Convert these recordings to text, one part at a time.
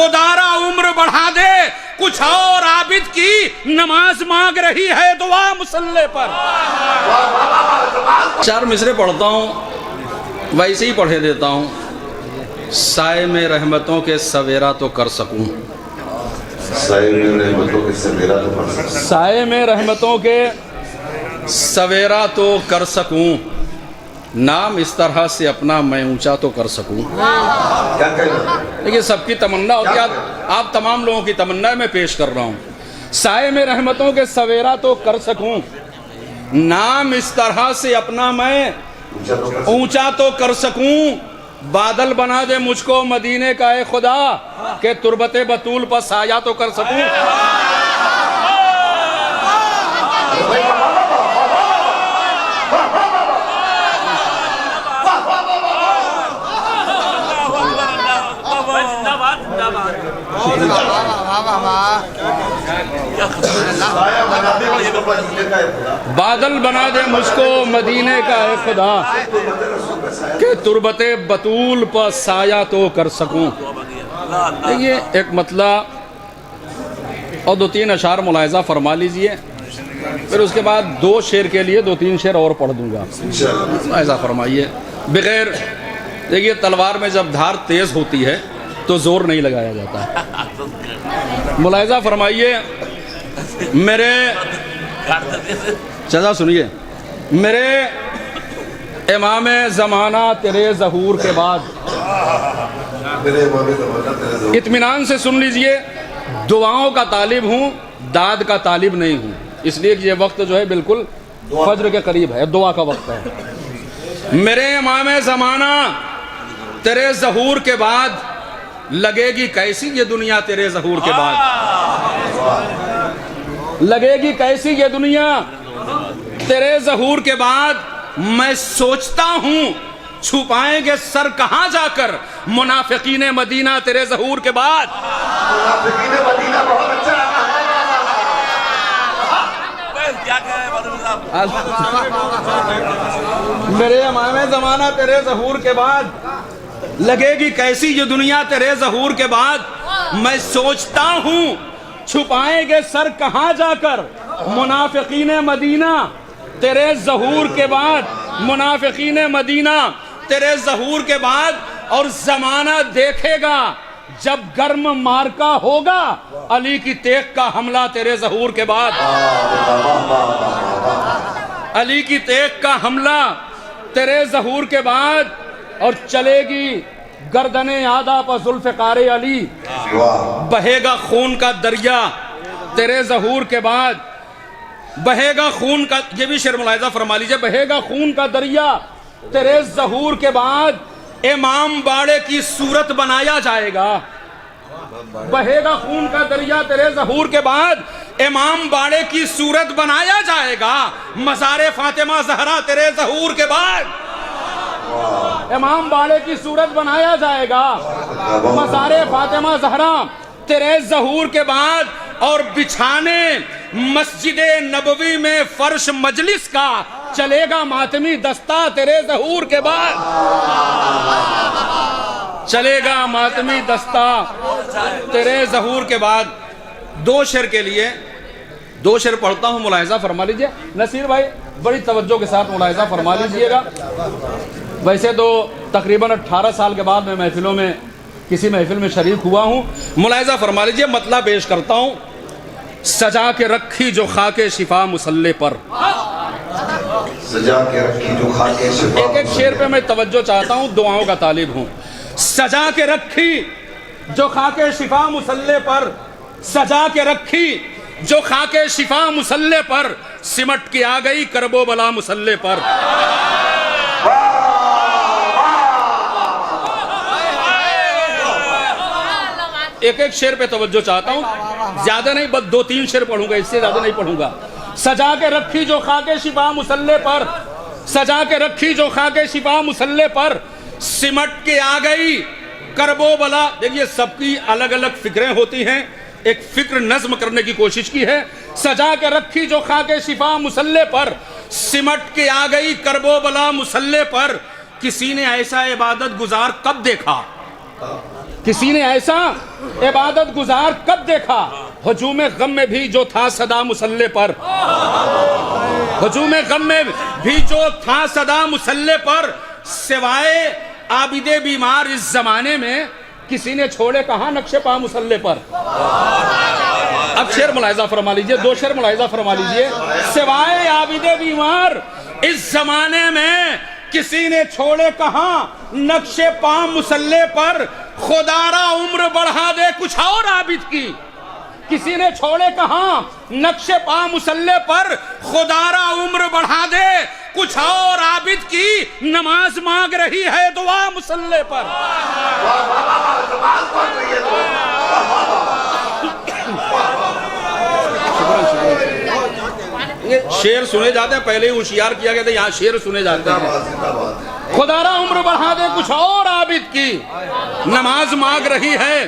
खुदारा उम्र बढ़ा दे, कुछ और आबिद की नमाज मांग रही है दुआ मुसल्ले पर। चार मिसरे पढ़ता हूँ, वैसे ही पढ़े देता हूँ। साए में रहमतों के सवेरा तो कर सकूं, साए में रहमतों के सवेरा तो कर सकूं, साए में रहमतों के सवेरा तो कर सकूं, नाम इस तरह से अपना मैं ऊंचा तो कर सकूं। क्या कहना? देखिए सबकी तमन्ना होती है, आप तमाम लोगों की तमन्ना मैं पेश कर रहा हूँ। साए में रहमतों के सवेरा तो कर सकूं, नाम इस तरह से अपना मैं ऊंचा तो कर सकूं। बादल बना दे मुझको मदीने का ए खुदा, के तुरबते बतूल पर साया तो कर सकूं। बादल बना दे मुझको मदीने का ए खुदा, के तुरबते बतूल पर साया तो कर सकूं। देखिए एक मतलब और दो तीन अशार मुलाहिजा फरमा लीजिए, फिर उसके बाद दो शेर के लिए दो तीन शेर और पढ़ दूंगा। मुलाहिजा फरमाइए। बगैर देखिए तलवार में जब धार तेज होती है तो जोर नहीं लगाया जाता। मुलाहिजा फरमाइए। मेरे चला सुनिए, मेरे इमाम ज़माना तेरे ज़हूर के बाद, इत्मीनान से सुन लीजिए, दुआओं का तालिब हूँ, दाद का तालिब नहीं हूँ। इसलिए कि ये वक्त जो है बिल्कुल फज्र के करीब है, दुआ का वक्त है। मेरे इमाम ज़माना तेरे ज़हूर के बाद, लगेगी कैसी ये दुनिया तेरे ज़हूर के बाद, लगेगी कैसी ये दुनिया तेरे ज़हूर के बाद। मैं सोचता हूँ छुपाएंगे सर कहाँ जाकर, मुनाफिकीन मदीना तेरे ज़हूर के बाद। मुनाफिकीन मदीना बहुत अच्छा मेरे इमाम ज़माना तेरे ज़हूर के बाद, लगेगी कैसी ये दुनिया तेरे ज़हूर के बाद। मैं सोचता हूँ छुपाएंगे सर कहाँ जाकर, मुनाफिकीन मदीना तेरे ज़हूर के बाद, मुनाफिकीन मदीना तेरे ज़हूर के बाद। और ज़माना देखेगा जब गर्म मार्का होगा, अली की तेग का हमला तेरे ज़हूर के बाद। अली की तेग का हमला तेरे ज़हूर के बाद। और चलेगी गर्दने आदा पर जुल्फ़िकार अली, बहेगा खून का दरिया तेरे ज़हूर के बाद। बहेगा खून का, ये भी शेर मुलाहिजा फरमा लीजिए, बहेगा खून का दरिया तेरे ज़हूर के बाद। इमाम बाड़े की सूरत बनाया जाएगा, बहेगा खून का दरिया तेरे ज़हूर के बाद। इमाम बाड़े की सूरत बनाया जाएगा, मज़ारे फातिमा ज़हरा तेरे ज़हूर के बाद। इमाम बाड़े की सूरत बनाया जाएगा, मज़ारे फातिमा ज़हरा तेरे ज़हूर के बाद। और बिछाने मस्जिदे नबवी में फर्श मजलिस का, चलेगा मातमी दस्ता तेरे ज़हूर के बाद। चलेगा मातमी दस्ता तेरे ज़हूर के बाद। दो शेर के लिए दो शेर पढ़ता हूँ, मुलाहिजा फरमा लीजिए। नसीर भाई बड़ी तवज्जो के साथ मुलाहिजा फरमा लीजिएगा। वैसे तो तकरीबन 18 साल के बाद मैं महफिलों में किसी महफिल में शरीक हुआ हूँ। मुलाहिजा फरमा लीजिए, मतलब पेश करता हूँ। सजा के रखी जो खाके शिफा मुसल्ले पर, सजा के रखी जो खाके शिफा। एक एक शेर पे मैं तवज्जो चाहता हूँ, दुआओं का तालिब हूँ। सजा के रखी जो खाके शिफा मुसल्ले पर, सजा के रखी जो खाके शिफा मुसल्ले पर, सिमट के आ गई करबो बला मुसल्ले पर। एक एक शेर पे तवज्जो चाहता हूँ, ज्यादा नहीं, बस दो तीन शेर पढ़ूंगा, इससे ज्यादा नहीं पढ़ूंगा। सजा के रखी जो खाके शिफा मुसल्ले पर, सजा के रखी जो खाके शिफा मुसल्ले पर, सिमट के आ गई करबो बला। देखिए सबकी अलग अलग फिक्रें होती हैं, एक फिक्र नज्म करने की कोशिश की है। सजा के रखी जो खाके शिफा मुसल्ले पर, सिमट के आ गई करबो बला मुसल्ले पर। किसी ने ऐसा इबादत गुजार कब देखा, किसी ने ऐसा इबादत गुजार कब देखा? हुजूम गम में भी जो था सदा मुसल्ले पर, हुजूम गम में भी जो था सदा मुसल्ले पर, सिवाय आबिदे बीमार इस जमाने में किसी ने छोड़े कहां नक्शे पा मुसल्ले पर। अब शेर मुलाहिजा फरमा लीजिए, दो शेर मुलाहिजा फरमा लीजिए। सिवाय आबिदे बीमार इस जमाने में किसी ने छोड़े कहां नक्शे पा मुसल्ले पर, खुदारा उम्र बढ़ा दे कुछ और आबिद की। किसी ने छोड़े कहां नक्शे पा मुसल्ले पर, खुदारा उम्र बढ़ा दे कुछ और आबिद की। नमाज मांग रही है दुआ मुसल्ले पर। शेर सुने जाते हैं, पहले ही होशियार किया गया था, यहाँ शेर सुने जाते हैं। खुदारा उम्र बढ़ा दे कुछ और आबिद की, नमाज मांग रही है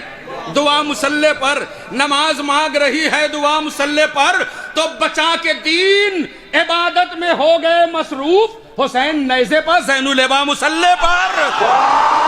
दुआ मुसल्ले पर, नमाज मांग रही है दुआ मुसल्ले पर। तो बचा के दीन इबादत में हो गए मसरूफ, हुसैन नैज़े पर ज़ैनुल इबा मुसल्ले पर।